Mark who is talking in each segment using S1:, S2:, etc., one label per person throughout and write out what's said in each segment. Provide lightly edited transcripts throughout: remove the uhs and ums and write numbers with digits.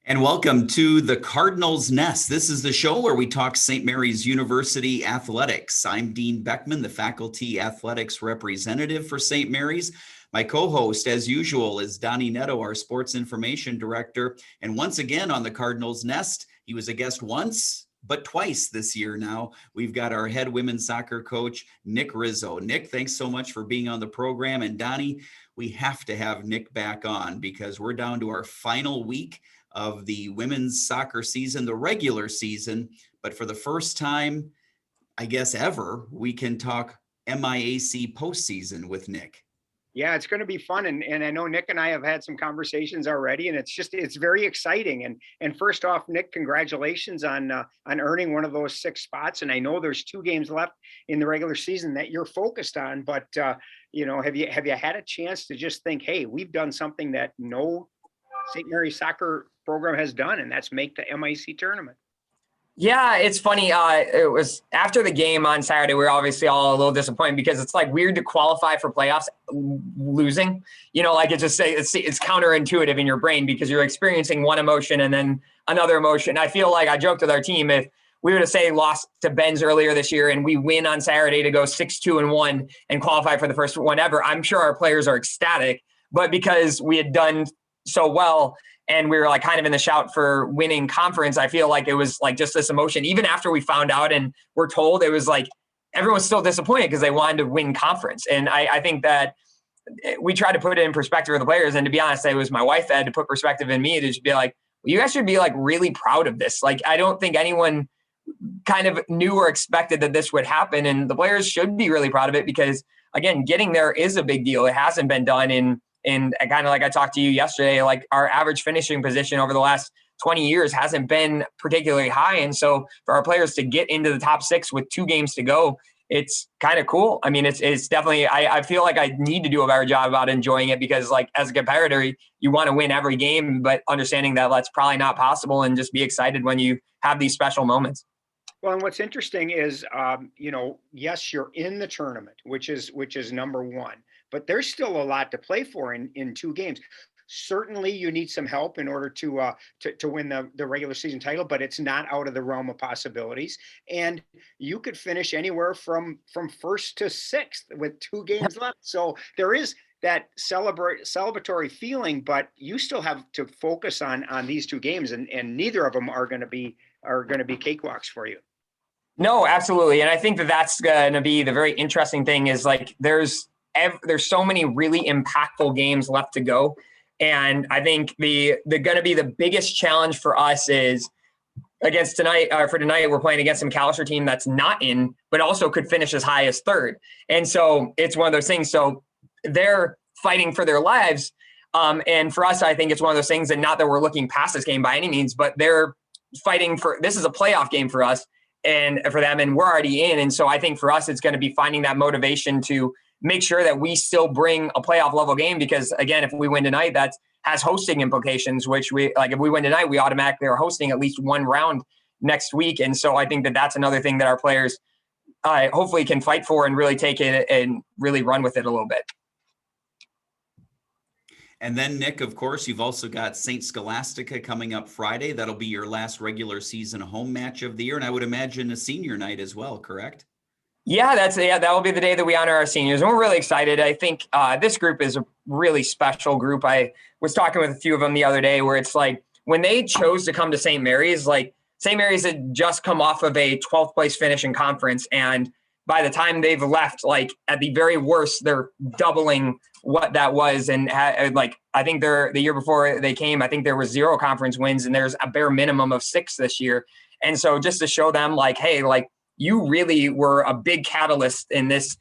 S1: And welcome to the Cardinals Nest. This is the show where we talk St. Mary's University athletics. I'm Dean Beckman, the faculty athletics representative for St. Mary's. My co-host, as usual, is Donny Nadeau, our sports information director. And once again on the Cardinals Nest, he was a guest once, but twice this year now. We've got our head women's soccer coach, Nick Rizzo. Nick, thanks so much for being on the program. And Donny, we have to have Nick back on because we're down to our final week of the women's soccer season, the regular season. But for the first time, I guess ever, we can talk MIAC postseason with Nick.
S2: Yeah, it's going to be fun. And I know Nick and I have had some conversations already, and it's very exciting. And first off, Nick, congratulations on earning one of those 6 spots. And I know there's 2 games left in the regular season that you're focused on, but have you had a chance to just think, hey, we've done something that no St. Mary's soccer program has done, and that's make the MIAC tournament?
S3: Yeah, it's funny. It was after the game on Saturday, we were obviously all a little disappointed because it's like weird to qualify for playoffs losing. Like it's counterintuitive in your brain because you're experiencing one emotion and then another emotion. I feel like I joked with our team, if we were to say lost to Ben's earlier this year and we win on Saturday to go 6-2-1 and qualify for the first one ever, I'm sure our players are ecstatic. But because we had done so well and we were like kind of in the shout for winning conference, I feel like it was like just this emotion. Even after we found out and we're told, it was like everyone's still disappointed because they wanted to win conference. And I think that we tried to put it in perspective for the players. And to be honest, it was my wife that had to put perspective in me to just be like, well, you guys should be like really proud of this. Like, I don't think anyone kind of knew or expected that this would happen. And the players should be really proud of it because, again, getting there is a big deal. It hasn't been done in kind of like I talked to you yesterday, like our average finishing position over the last 20 years hasn't been particularly high. And so for our players to get into the top 6 with 2 games to go, it's kind of cool. I mean, it's definitely, I feel like I need to do a better job about enjoying it because like as a competitor, you want to win every game, but understanding that that's probably not possible and just be excited when you have these special moments.
S2: Well, and what's interesting is, yes, you're in the tournament, which is number one, but there's still a lot to play for in 2 games. Certainly, you need some help in order to win the regular season title, but it's not out of the realm of possibilities. And you could finish anywhere from 1st to 6th with 2 games left. So there is that celebratory feeling, but you still have to focus on these 2 games, and neither of them are going to be cakewalks for you.
S3: No, absolutely. And I think that that's going to be the very interesting thing is like there's so many really impactful games left to go. And I think the going to be the biggest challenge for us is against tonight, for tonight, we're playing against some McAllister team that's not in, but also could finish as high as 3rd. And so it's one of those things. So they're fighting for their lives. And for us, I think it's one of those things that not that we're looking past this game by any means, but they're fighting for, this is a playoff game for us and for them, and we're already in. And so I think for us, it's going to be finding that motivation to make sure that we still bring a playoff level game, because again, if we win tonight, that has hosting implications, which if we win tonight, we automatically are hosting at least 1 round next week. And so I think that that's another thing that our players hopefully can fight for and really take it and really run with it a little bit.
S1: And then, Nick, of course, you've also got St. Scholastica coming up Friday. That'll be your last regular season home match of the year. And I would imagine a senior night as well, correct?
S3: Yeah, that will be the day that we honor our seniors. And we're really excited. I think this group is a really special group. I was talking with a few of them the other day where it's like when they chose to come to St. Mary's, like St. Mary's had just come off of a 12th place finish in conference. And by the time they've left, like at the very worst, they're doubling what that was. And I think the year before they came, I think there was 0 conference wins and there's a bare minimum of 6 this year. And so just to show them like, hey, like you really were a big catalyst in this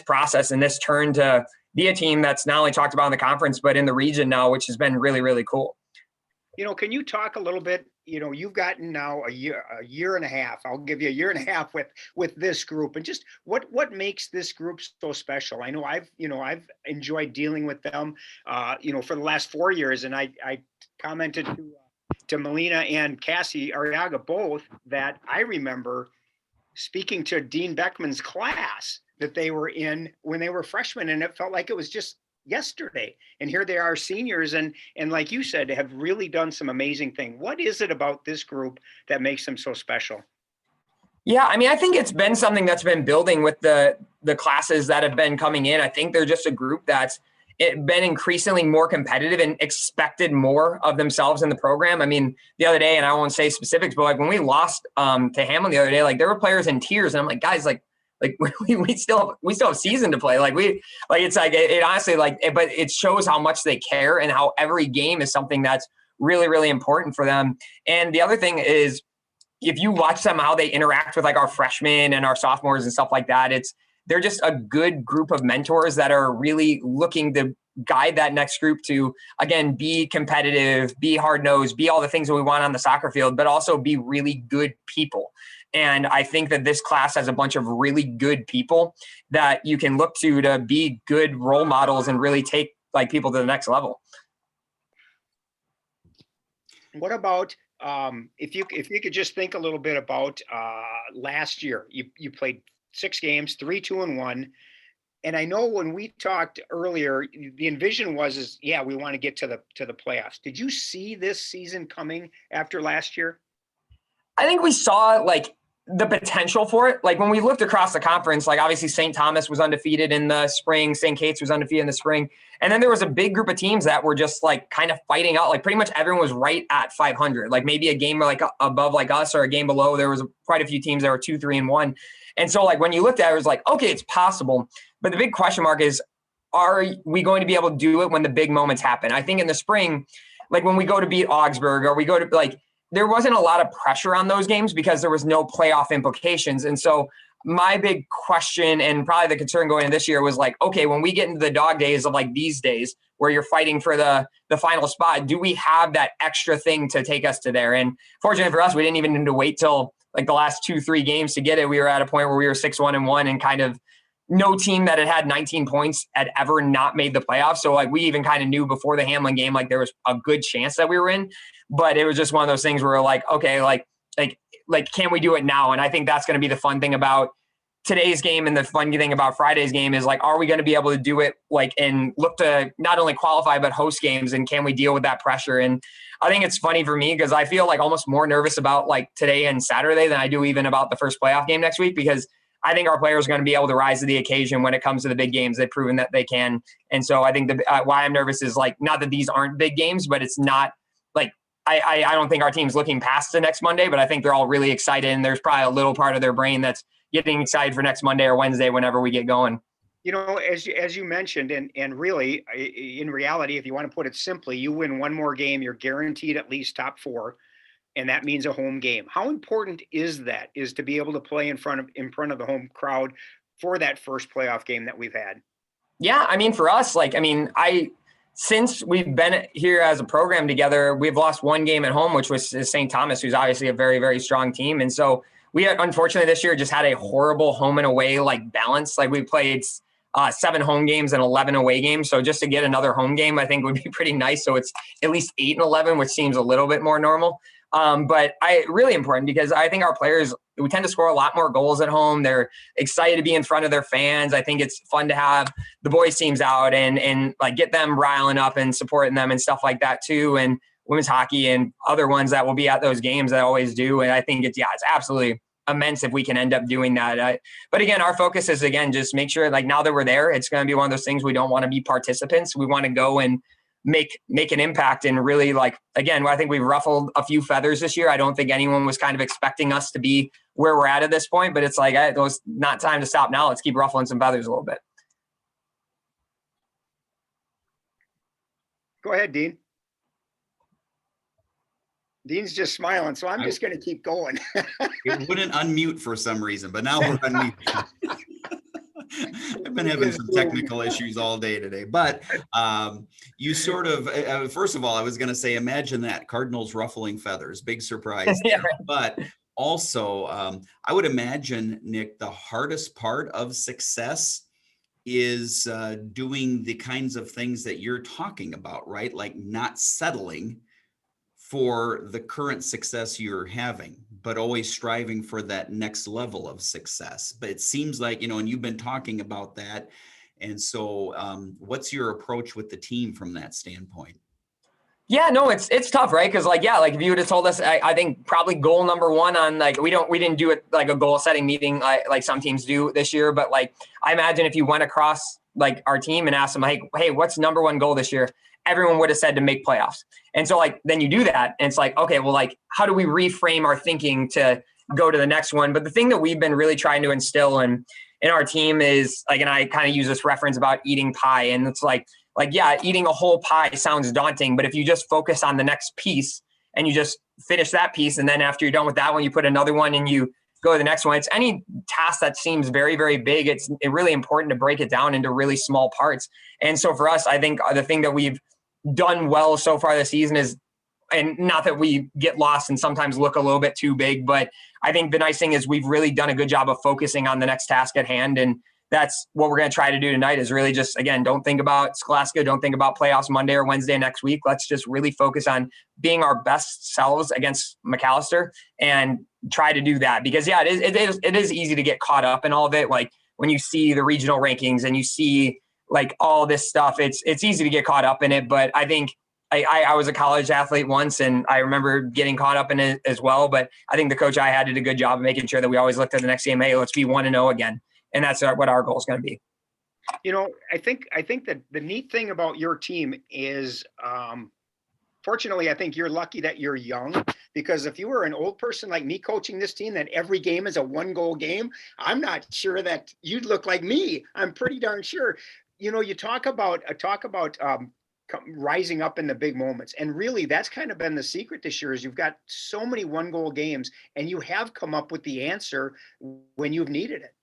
S3: process and this turn to be a team that's not only talked about in the conference, but in the region now, which has been really, really cool.
S2: Can you talk a little bit, you've gotten now a year and a half, I'll give you a year and a half with this group, and just what makes this group so special? I know I've enjoyed dealing with them, for the last 4 years. And I commented to Melina and Cassie Arriaga both that I remember speaking to Dean Beckman's class that they were in when they were freshmen. And it felt like it was just yesterday, and here they are, seniors, and like you said, have really done some amazing things. What is it about this group that makes them so special?
S3: Yeah, I mean, I think it's been something that's been building with the classes that have been coming in. I think they're just a group that's been increasingly more competitive and expected more of themselves in the program. I mean, the other day, and I won't say specifics, but like when we lost to Hamlin the other day, like there were players in tears, and I'm like, guys, like we still have season to play. Like it's like it honestly but it shows how much they care and how every game is something that's really, really important for them. And the other thing is, if you watch them, how they interact with like our freshmen and our sophomores and stuff like that, they're just a good group of mentors that are really looking to guide that next group to, again, be competitive, be hard-nosed, be all the things that we want on the soccer field, but also be really good people. And I think that this class has a bunch of really good people that you can look to be good role models and really take like people to the next level.
S2: What about if you could just think a little bit about last year? You played 6 games, 3, 2, and 1. And I know when we talked earlier, the envision was we want to get to the playoffs. Did you see this season coming after last year?
S3: I think we saw like the potential for it. Like when we looked across the conference, like obviously St. Thomas was undefeated in the spring, St. Kate's was undefeated in the spring. And then there was a big group of teams that were just like kind of fighting out. Like pretty much everyone was right at 500, like maybe a game like above like us or a game below. There was quite a few teams that were 2, 3, and 1. And so like when you looked at it, it was like, okay, it's possible. But the big question mark is, are we going to be able to do it when the big moments happen? I think in the spring, like when we go to beat Augsburg or we go to like, there wasn't a lot of pressure on those games because there was no playoff implications. And so my big question and probably the concern going into this year was like, okay, when we get into the dog days of like these days where you're fighting for the final spot, do we have that extra thing to take us to there? And fortunately for us, we didn't even need to wait till like the last 2-3 games to get it. We were at a point where we were 6-1-1 and kind of no team that had 19 points had ever not made the playoffs. So like we even kind of knew before the Hamlin game, like there was a good chance that we were in, but it was just one of those things where we're like, okay, like, can we do it now? And I think that's going to be the fun thing about today's game. And the fun thing about Friday's game is like, are we going to be able to do it like, and look to not only qualify, but host games? And can we deal with that pressure? And I think it's funny for me because I feel like almost more nervous about like today and Saturday than I do even about the first playoff game next week, because I think our players are going to be able to rise to the occasion when it comes to the big games. They've proven that they can. And so I think why I'm nervous is like, not that these aren't big games, but it's not like, I don't think our team's looking past the next Monday, but I think they're all really excited. And there's probably a little part of their brain that's getting excited for next Monday or Wednesday, whenever we get going.
S2: You know, as you mentioned, and really in reality, if you want to put it simply, you win one more game, you're guaranteed at least top 4. And that means a home game. How important is to be able to play in front of the home crowd for that first playoff game that we've had?
S3: Yeah. I mean, for us, like, I mean, since we've been here as a program together, we've lost one game at home, which was St. Thomas, who's obviously a very, very strong team. And so we had, unfortunately this year, just had a horrible home and away like balance. Like we played 7 home games and 11 away games. So just to get another home game, I think would be pretty nice. So it's at least 8 and 11, which seems a little bit more normal. But really important because I think our players, we tend to score a lot more goals at home. They're excited to be in front of their fans. I think it's fun to have the boys teams out and like get them riling up and supporting them and stuff like that too. And women's hockey and other ones that will be at those games that always do. And I think it's absolutely immense if we can end up doing that. But again, our focus is, again, just make sure like now that we're there, it's going to be one of those things we don't want to be participants. We want to go and make an impact and really like, again, I think we've ruffled a few feathers this year. I don't think anyone was kind of expecting us to be where we're at this point, but it's like, it was not time to stop now. Let's keep ruffling some feathers a little bit.
S2: Go ahead, Dean. Dean's just smiling, so I'm just going to keep going.
S1: It wouldn't unmute for some reason, but now we're unmuted. I've been having some technical issues all day today, but you sort of, first of all, I was going to say, imagine that, Cardinals ruffling feathers, big surprise.
S3: Yeah.
S1: But also, I would imagine, Nick, the hardest part of success is doing the kinds of things that you're talking about, right? Like not settling for the current success you're having, but always striving for that next level of success. But it seems like, and you've been talking about that, And so what's your approach with the team from that standpoint?
S3: Yeah, no, it's tough, right? Because like if you would have told us, I think probably goal number one on like we didn't do it like a goal setting meeting like some teams do this year, but like I imagine if you went across like our team and asked them like, hey, what's number one goal this year? Everyone would have said to make playoffs. And so like then you do that, and it's like, okay, well, like how do we reframe our thinking to go to the next one? But the thing that we've been really trying to instill in our team is like, and I kind of use this reference about eating pie, and it's like, yeah, eating a whole pie sounds daunting, but if you just focus on the next piece and you just finish that piece, and then after you're done with that one, you put another one and you go to the next one. It's any task that seems very, very big. It's really important to break it down into really small parts. And so for us, I think the thing that we've done well so far this season is, and not that we get lost and sometimes look a little bit too big, but I think the nice thing is we've really done a good job of focusing on the next task at hand. And that's what we're going to try to do tonight is really just, again, don't think about Scholastica. Don't think about playoffs Monday or Wednesday next week. Let's just really focus on being our best selves against McAllister and try to do that. Because yeah, it is easy to get caught up in all of it. Like when you see the regional rankings and you see like all this stuff, it's easy to get caught up in it. But I think I was a college athlete once, and I remember getting caught up in it as well. But I think the coach I had did a good job of making sure that we always looked at the next game. Hey, let's be 1-0 again. And that's what our goal is going to be.
S2: You know, I think that the neat thing about your team is, fortunately, I think you're lucky that you're young, because if you were an old person like me coaching this team, that every game is a 1-goal game, I'm not sure that you'd look like me. I'm pretty darn sure. You know, you talk about rising up in the big moments, and really that's kind of been the secret this year is you've got so many 1-goal games, and you have come up with the answer when you've needed it.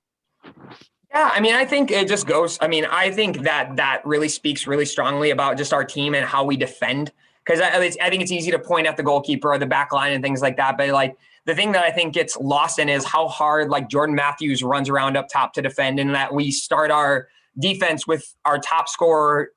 S3: Yeah, I mean, I think it just goes. I mean, I think that really speaks really strongly about just our team and how we defend. Because I think it's easy to point at the goalkeeper or the back line and things like that. But like the thing that I think gets lost in is how hard like Jordan Matthews runs around up top to defend, and that we start our defense with our top scorer,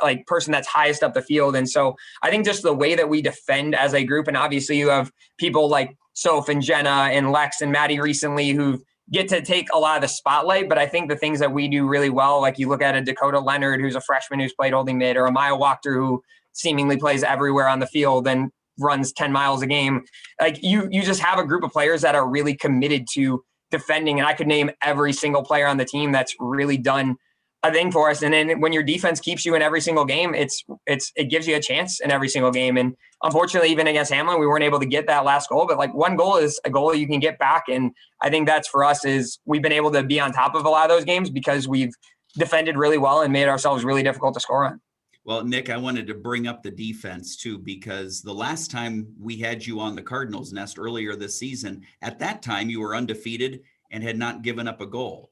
S3: like person that's highest up the field. And so I think just the way that we defend as a group, and obviously you have people like Soph and Jenna and Lex and Maddie recently who get to take a lot of the spotlight. But I think the things that we do really well, like you look at a Dakota Leonard, who's a freshman who's played holding mid, or a Maya Wachter, who seemingly plays everywhere on the field and runs 10 miles a game. Like you just have a group of players that are really committed to defending. And I could name every single player on the team that's really done a thing for us. And then when your defense keeps you in every single game, it gives you a chance in every single game. And unfortunately, even against Hamlin, we weren't able to get that last goal, but like one goal is a goal you can get back. And I think that's for us is we've been able to be on top of a lot of those games because we've defended really well and made ourselves really difficult to score on.
S1: Well, Nick, I wanted to bring up the defense too, because the last time we had you on the Cardinals Nest earlier this season, at that time you were undefeated and had not given up a goal.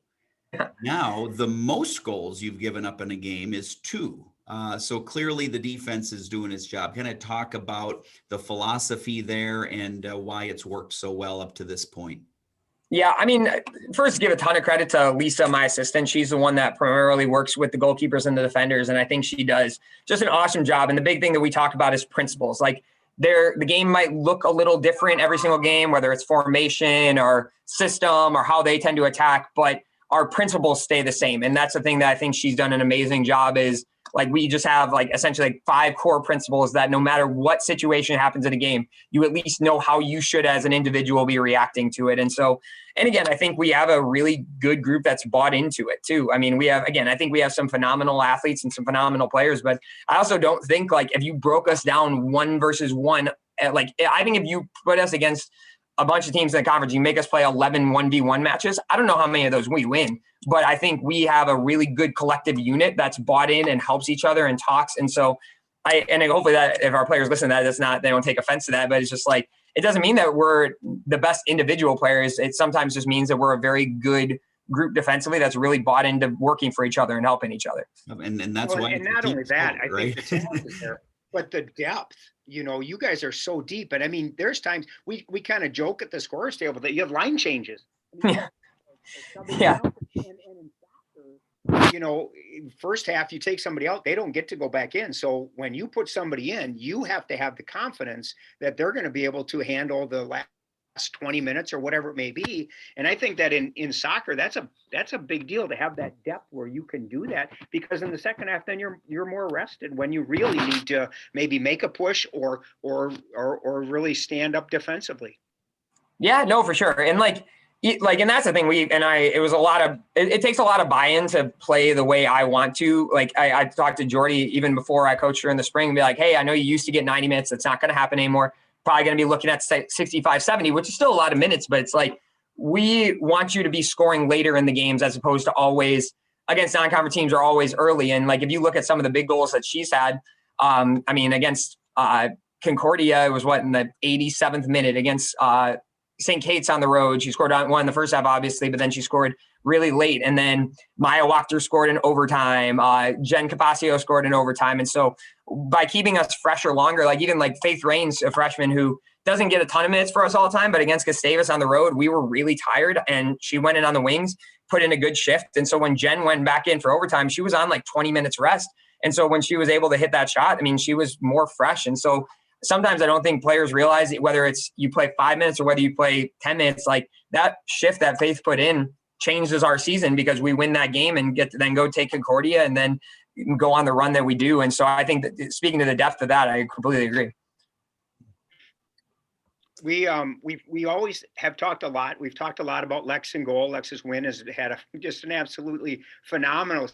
S1: Now, the most goals you've given up in a game is 2. So clearly the defense is doing its job. Kind of talk about the philosophy there and why it's worked so well up to this point.
S3: Yeah, I mean, first, give a ton of credit to Lisa, my assistant. She's the one that primarily works with the goalkeepers and the defenders, and I think she does just an awesome job. And the big thing that we talk about is principles. Like the game might look a little different every single game, whether it's formation or system or how they tend to attack, but our principles stay the same. And that's the thing that I think she's done an amazing job is like we just have like essentially like 5 core principles that no matter what situation happens in a game, you at least know how you should as an individual be reacting to it. And so, and again, I think we have a really good group that's bought into it too. I mean, I think we have some phenomenal athletes and some phenomenal players, but I also don't think like if you broke us down 1 versus 1, like I think if you put us against a bunch of teams in the conference, you make us play 11 1v1 matches. I don't know how many of those we win, but I think we have a really good collective unit that's bought in and helps each other and talks. And so hopefully that if our players listen to that, they don't take offense to that, but it's just like, it doesn't mean that we're the best individual players. It sometimes just means that we're a very good group defensively that's really bought into working for each other and helping each other.
S1: And that's why.
S2: And not only that,
S1: sport,
S2: I think the talent is there, but the depth, you know, you guys are so deep. And I mean, there's times we kind of joke at the scorer's table that you have line changes.
S3: Yeah. Yeah.
S2: And in soccer, you know, first half you take somebody out, they don't get to go back in. So when you put somebody in, you have to have the confidence that they're going to be able to handle the last 20 minutes or whatever it may be. And I think that in soccer, that's a big deal to have that depth where you can do that, because in the second half, then you're more rested when you really need to maybe make a push or really stand up defensively.
S3: Yeah, no, for sure. And and that's the thing. It takes a lot of buy-in to play the way I want to. Like I talked to Jordy even before I coached her in the spring and be like, hey, I know you used to get 90 minutes. It's not going to happen anymore. Probably going to be looking at 65, 70, which is still a lot of minutes, but it's like, we want you to be scoring later in the games as opposed to always against non-conference teams are always early. And like, if you look at some of the big goals that she's had, against Concordia, it was in the 87th minute against St. Kate's on the road. She scored one in the first half, obviously, but then she scored really late. And then Maya Wachter scored in overtime. Jen Capaccio scored in overtime. And so by keeping us fresher longer, even Faith Rains, a freshman who doesn't get a ton of minutes for us all the time, but against Gustavus on the road, we were really tired and she went in on the wings, put in a good shift. And so when Jen went back in for overtime, she was on 20 minutes rest. And so when she was able to hit that shot, she was more fresh. And so sometimes I don't think players realize whether it's you play 5 minutes or whether you play 10 minutes, that shift that Faith put in changes our season, because we win that game and get to then go take Concordia and then go on the run that we do. And so I think that, speaking to the depth of that, I completely agree.
S2: We always have talked a lot. We've talked a lot about Lex and goal. Lex's win has had just an absolutely phenomenal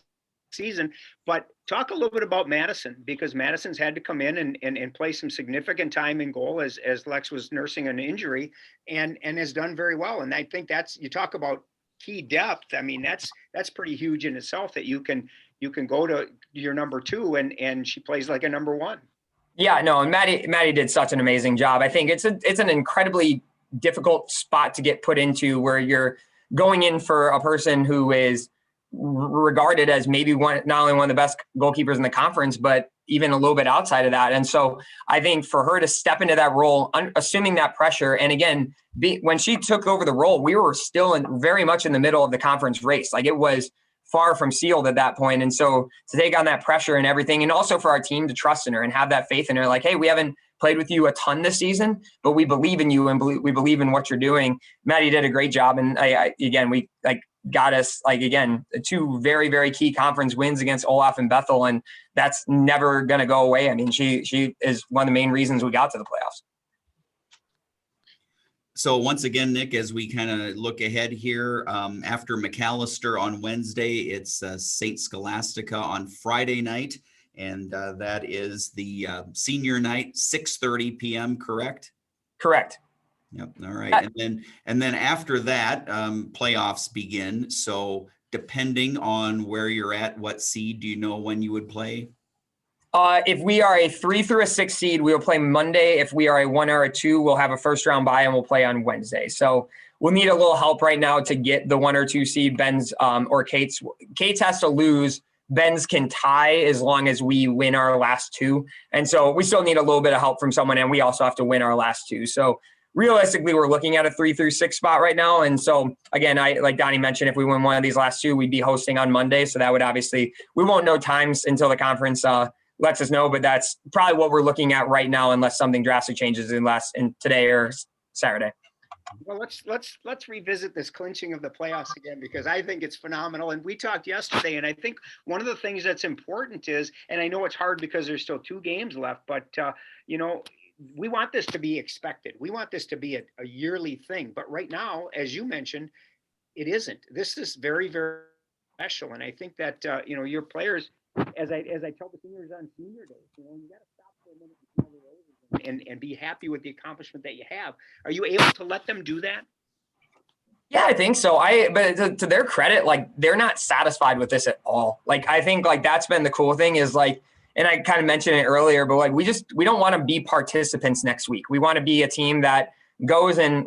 S2: season. But talk a little bit about Madison, because Madison's had to come in and play some significant time in goal as Lex was nursing an injury and has done very well. And I think you talk about key depth. That's pretty huge in itself, that you can go to your number two and she plays like a number one.
S3: Yeah, no, and Maddie did such an amazing job. I think it's an incredibly difficult spot to get put into, where you're going in for a person who is regarded as maybe not only one of the best goalkeepers in the conference, but even a little bit outside of that. And so I think for her to step into that role, assuming that pressure, and again, when she took over the role, we were still very much in the middle of the conference race. It was far from sealed at that point. And so to take on that pressure and everything, and also for our team to trust in her and have that faith in her, hey, we haven't played with you a ton this season, but we believe in you and we believe in what you're doing. Maddie did a great job. And we got us two very, very key conference wins against Olaf and Bethel. And that's never going to go away. She is one of the main reasons we got to the playoffs.
S1: So once again, Nick, as we kind of look ahead here, after McAllister on Wednesday, it's St. Scholastica on Friday night, and that is the senior night, 6:30 p.m., correct?
S3: Correct.
S1: Yep. All right. And then after that, playoffs begin. So depending on where you're at, what seed, do you know when you would play?
S3: If we are a 3 through a 6 seed, we will play Monday. If we are a 1 or a 2, we'll have a first round bye and we'll play on Wednesday. So we'll need a little help right now to get the 1 or 2 seed. Ben's or Kate's has to lose. Ben's can tie as long as we win our last 2. And so we still need a little bit of help from someone, and we also have to win our last 2. So realistically, we're looking at a 3 through 6 spot right now. And so again, like Donnie mentioned, if we win one of these last 2, we'd be hosting on Monday. So that would obviously, we won't know times until the conference lets us know, but that's probably what we're looking at right now, unless something drastic changes in today or Saturday.
S2: Well, let's revisit this clinching of the playoffs again, because I think it's phenomenal. And we talked yesterday, and I think one of the things that's important is, and I know it's hard because there's still 2 games left, but we want this to be expected. We want this to be a yearly thing. But right now, as you mentioned, it isn't. This is very, very special. And I think that your players, as I tell the seniors on senior days, you got to stop for a minute and smell the roses and be happy with the accomplishment that you have. Are you able to let them do that?
S3: Yeah, I think so. But to their credit, they're not satisfied with this at all. I think that's been the cool thing is and I kind of mentioned it earlier, but we don't want to be participants next week. We want to be a team that goes and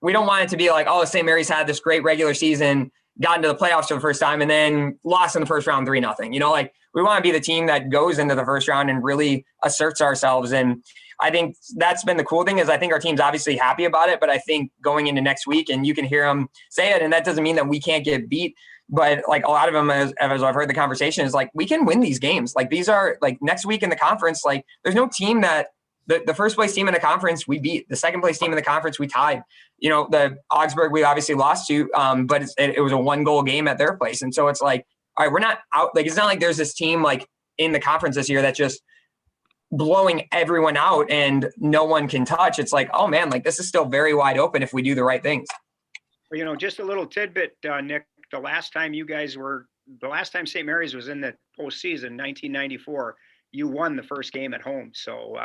S3: we don't want it to be oh, St. Mary's had this great regular season, got into the playoffs for the first time, and then lost in the first round 3-0. We want to be the team that goes into the first round and really asserts ourselves. And I think that's been the cool thing is I think our team's obviously happy about it, but I think going into next week, and you can hear them say it, and that doesn't mean that we can't get beat. But a lot of them, as I've heard the conversation, is we can win these games. These are next week in the conference. There's no team that the first place team in the conference, we beat. The second place team in the conference, we tied. The Augsburg, we obviously lost to, but it was a 1-goal game at their place. And so it's like, all right, we're not out. Like, it's not like there's this team like in the conference this year that's just blowing everyone out and no one can touch. It's like, oh man, like this is still very wide open if we do the right things.
S2: Well, just a little tidbit, Nick, the last time St. Mary's was in the postseason, 1994, you won the first game at home. So,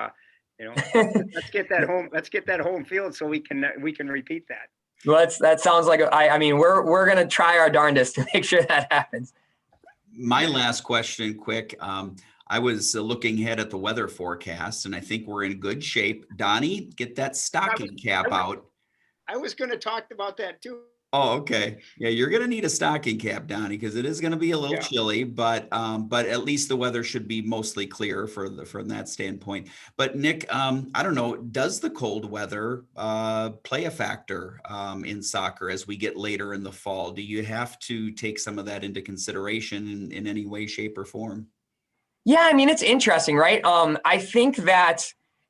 S2: let's get that home field so we can repeat that.
S3: Well, that sounds like, I mean, we're going to try our darndest to make sure that happens.
S1: My last question, quick. I was looking ahead at the weather forecast, and I think we're in good shape. Donnie, get that stocking cap out.
S2: I was going to talk about that too.
S1: Oh, okay. Yeah, you're going to need a stocking cap, Donnie, because it is going to be a little chilly, but at least the weather should be mostly clear from that standpoint. But Nick, I don't know, does the cold weather play a factor in soccer as we get later in the fall? Do you have to take some of that into consideration in any way, shape, or form?
S3: Yeah, I mean, it's interesting, right? I think that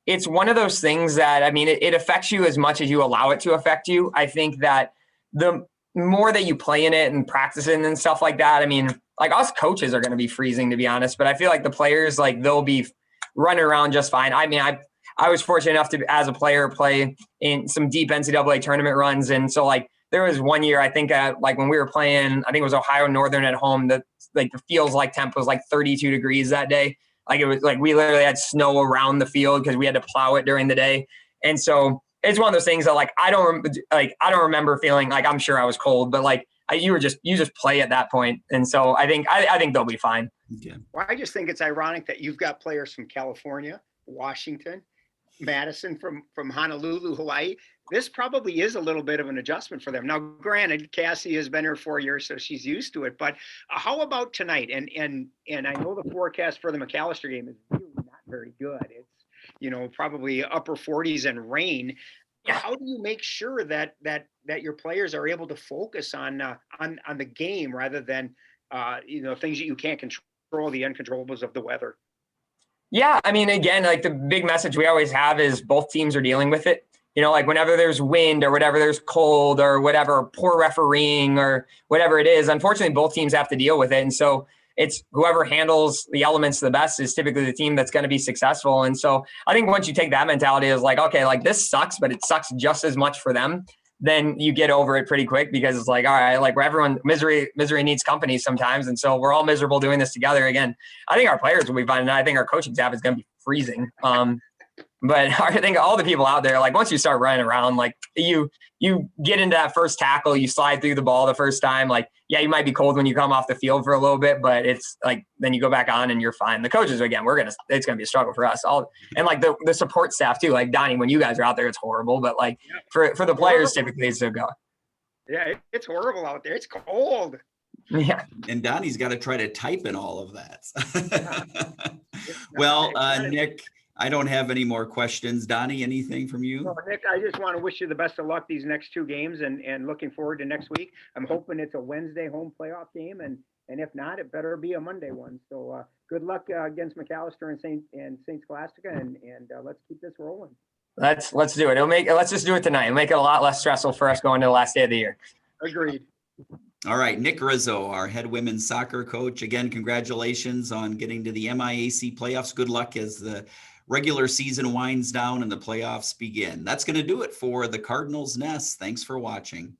S3: it's one of those things that, I mean, it affects you as much as you allow it to affect you. I think that the more that you play in it and practice it and stuff like that, I mean, like us coaches are going to be freezing, to be honest, but I feel like the players, like they'll be running around just fine. I mean, I was fortunate enough to, as a player, play in some deep NCAA tournament runs. And so like there was one year, I think like when we were playing, I think it was Ohio Northern at home, that like the feels like temp was like 32 degrees that day. Like it was like we literally had snow around the field because we had to plow it during the day. And so it's one of those things that like I don't remember feeling like, I'm sure I was cold, but like you just play at that point. And so I think they'll be fine.
S1: Okay.
S2: Well, I just think it's ironic that you've got players from California, Washington, Madison, from Honolulu, Hawaii. This probably is a little bit of an adjustment for them. Now, granted, Cassie has been here 4 years, so she's used to it. But how about tonight? And I know the forecast for the McAllister game is really not very good. It's probably upper 40s and rain.
S3: Yeah.
S2: How do you make sure that your players are able to focus on the game rather than things that you can't control, the uncontrollables of the weather?
S3: Yeah, I mean, again, like the big message we always have is both teams are dealing with it. Like whenever there's wind or whatever, there's cold or whatever, poor refereeing or whatever it is, unfortunately, both teams have to deal with it. And so it's whoever handles the elements the best is typically the team that's going to be successful. And so I think once you take that mentality as like, okay, like this sucks, but it sucks just as much for them, then you get over it pretty quick because it's like, all right, like where everyone misery needs company sometimes. And so we're all miserable doing this together. Again, I think our players will be fine. And I think our coaching staff is going to be freezing. But I think all the people out there, like once you start running around, like you get into that first tackle, you slide through the ball the first time, like, yeah, you might be cold when you come off the field for a little bit, but it's like, then you go back on and you're fine. The coaches, again, it's going to be a struggle for us all. And like the support staff too, like Donnie, when you guys are out there, it's horrible, but like for the players, typically it's a go.
S2: Yeah, it's horrible out there. It's cold.
S3: Yeah.
S1: And Donnie's got to try to type in all of that. Well, Nick, I don't have any more questions. Donnie, anything from you?
S2: No, Nick, I just want to wish you the best of luck these next two games and looking forward to next week. I'm hoping it's a Wednesday home playoff game, and if not, it better be a Monday one. So good luck against McAllister and St. Scholastica, and let's keep this rolling.
S3: Let's do it. Let's just do it tonight. It'll make it a lot less stressful for us going to the last day of the year.
S2: Agreed.
S1: All right, Nick Rizzo, our head women's soccer coach. Again, congratulations on getting to the MIAC playoffs. Good luck as the regular season winds down and the playoffs begin. That's going to do it for the Cardinals Nest. Thanks for watching.